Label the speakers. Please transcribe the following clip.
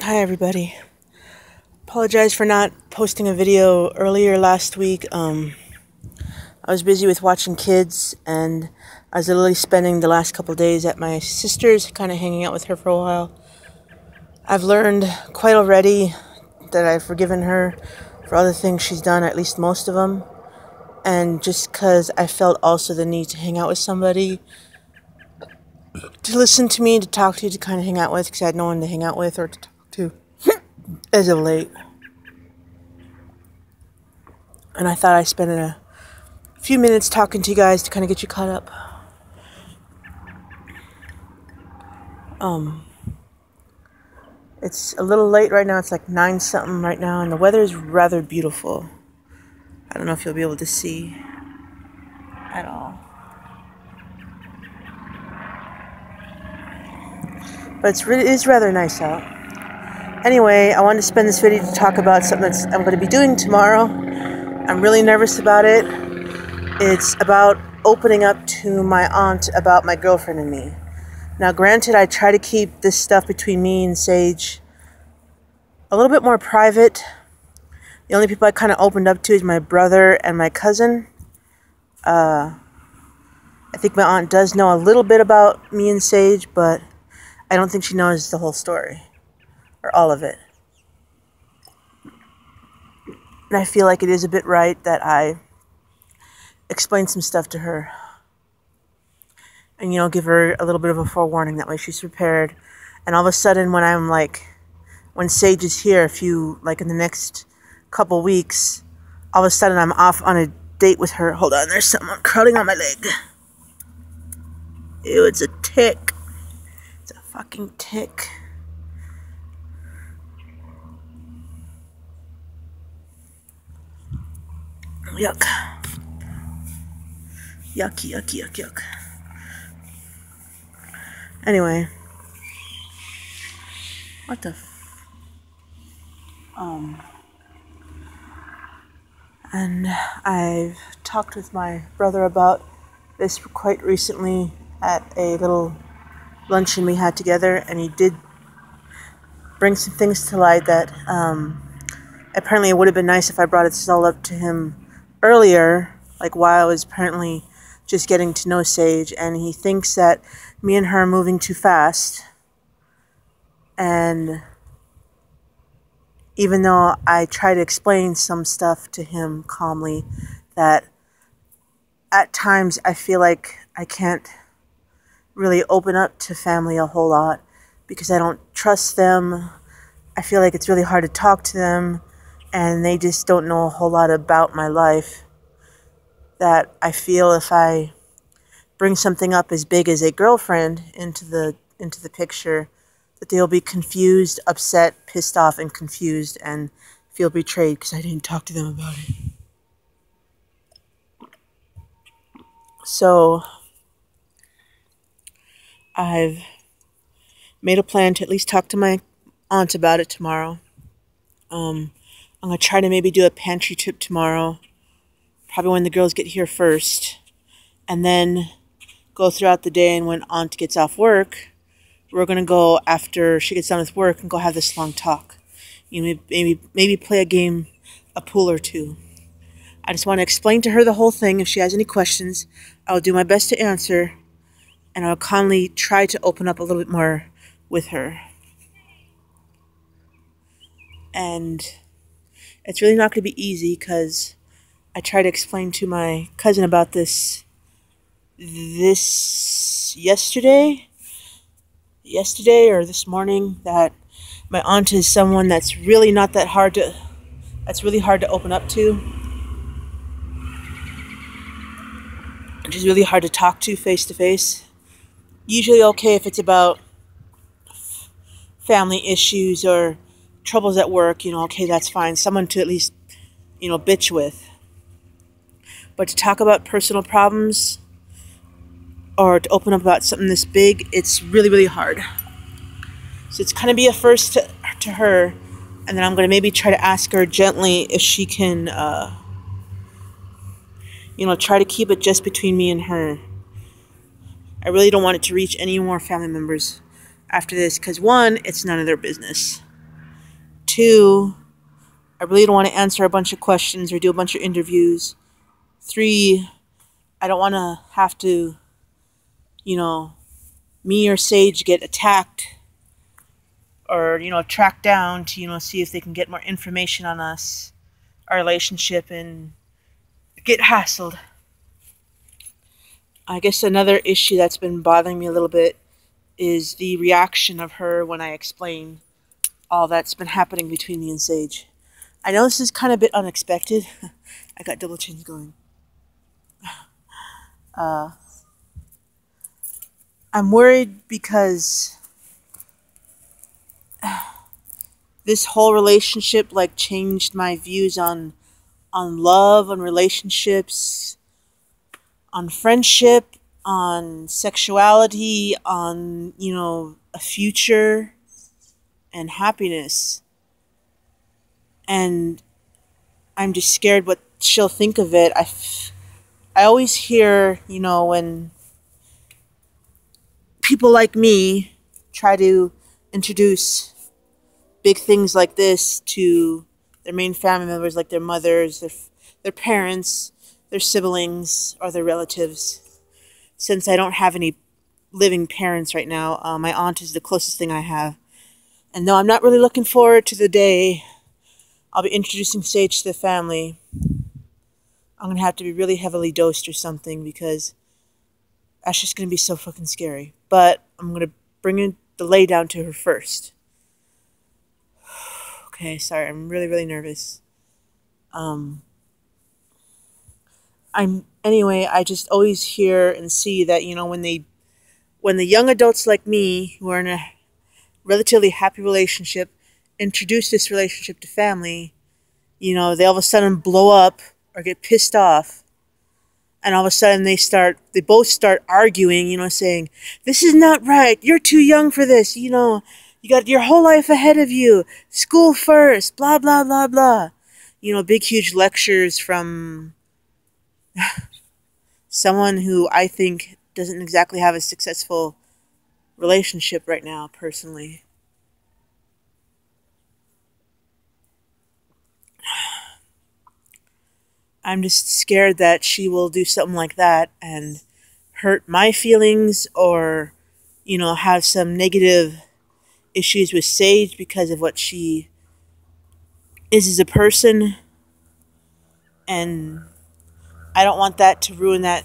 Speaker 1: Hi everybody. Apologize for not posting a video earlier last week. I was busy with watching kids, and I was literally spending the last couple days at my sister's, kind of hanging out with her for a while. I've learned quite already that I've forgiven her for all the things she's done, at least most of them. And just because I felt also the need to hang out with somebody, to listen to me, to talk to, to kind of hang out with, because I had no one to hang out with or to talk to as of late. And I thought I'd spend a few minutes talking to you guys to kind of get you caught up. It's a little late right now. It's like 9 something right now, and the weather is rather beautiful. I don't know if you'll be able to see at all. But it is rather nice out. Anyway, I wanted to spend this video to talk about something that I'm going to be doing tomorrow. I'm really nervous about it. It's about opening up to my aunt about my girlfriend and me. Now, granted, I try to keep this stuff between me and Sage a little bit more private. The only people I kind of opened up to is my brother and my cousin. I think my aunt does know a little bit about me and Sage, but I don't think she knows the whole story, or all of it. And I feel like it is a bit right that I explain some stuff to her. And, give her a little bit of a forewarning. That way she's prepared. And all of a sudden, when Sage is here, in the next couple weeks, all of a sudden I'm off on a date with her. Hold on, there's someone crawling on my leg. Ew, it's a tick. It's a fucking tick. Yuck. Yuck, yuck, yuck, yuck. Anyway. What the And I've talked with my brother about this quite recently at a little luncheon we had together, and he did bring some things to light that apparently it would have been nice if I brought it all up to him earlier, like while I was apparently just getting to know Sage, and he thinks that me and her are moving too fast. And even though I try to explain some stuff to him calmly, that at times I feel like I can't really open up to family a whole lot because I don't trust them. I feel like it's really hard to talk to them, and they just don't know a whole lot about my life. That I feel if I bring something up as big as a girlfriend into the picture, that they'll be confused, upset, pissed off, and confused, and feel betrayed because I didn't talk to them about it. So I've made a plan to at least talk to my aunt about it tomorrow. I'm going to try to maybe do a pantry trip tomorrow, probably when the girls get here first, and then go throughout the day, and when aunt gets off work, we're going to go after she gets done with work and go have this long talk. Maybe play a game, a pool or two. I just want to explain to her the whole thing. If she has any questions, I'll do my best to answer, and I'll kindly try to open up a little bit more with her. And it's really not going to be easy because I tried to explain to my cousin about this yesterday or this morning, that my aunt is someone that's really not that hard to, that's really hard to open up to. She's really hard to talk to face to face. Usually okay if it's about family issues or troubles at work, okay, that's fine. Someone to at least, bitch with. But to talk about personal problems or to open up about something this big, it's really, really hard. So it's going to be a first to her, and then I'm going to maybe try to ask her gently if she can, try to keep it just between me and her. I really don't want it to reach any more family members after this, because one, it's none of their business. 2, I really don't want to answer a bunch of questions or do a bunch of interviews. 3, I don't want to have to, me or Sage get attacked or, tracked down to, see if they can get more information on us, our relationship, and get hassled. I guess another issue that's been bothering me a little bit is the reaction of her when I explain all that's been happening between me and Sage. I know this is kind of a bit unexpected. I got double chins going. I'm worried because this whole relationship changed my views on love, on relationships, on friendship, on sexuality, on, a future and happiness. And I'm just scared what she'll think of it. I always hear, when people like me try to introduce big things like this to their main family members, like their mothers, their parents, their siblings, or their relatives. Since I don't have any living parents right now, my aunt is the closest thing I have. And though I'm not really looking forward to the day I'll be introducing Sage to the family, I'm going to have to be really heavily dosed or something because that's just going to be so fucking scary. But I'm going to bring the lay down to her first. Okay, sorry, I'm really, really nervous. Anyway, I just always hear and see that, when the young adults like me, who are in a relatively happy relationship, introduce this relationship to family, they all of a sudden blow up or get pissed off. And all of a sudden they both start arguing, saying, this is not right. You're too young for this. You got your whole life ahead of you. School first, blah, blah, blah, blah. Big, huge lectures from someone who I think doesn't exactly have a successful relationship right now, personally. I'm just scared that she will do something like that and hurt my feelings or, have some negative issues with Sage because of what she is as a person. And I don't want that to ruin that,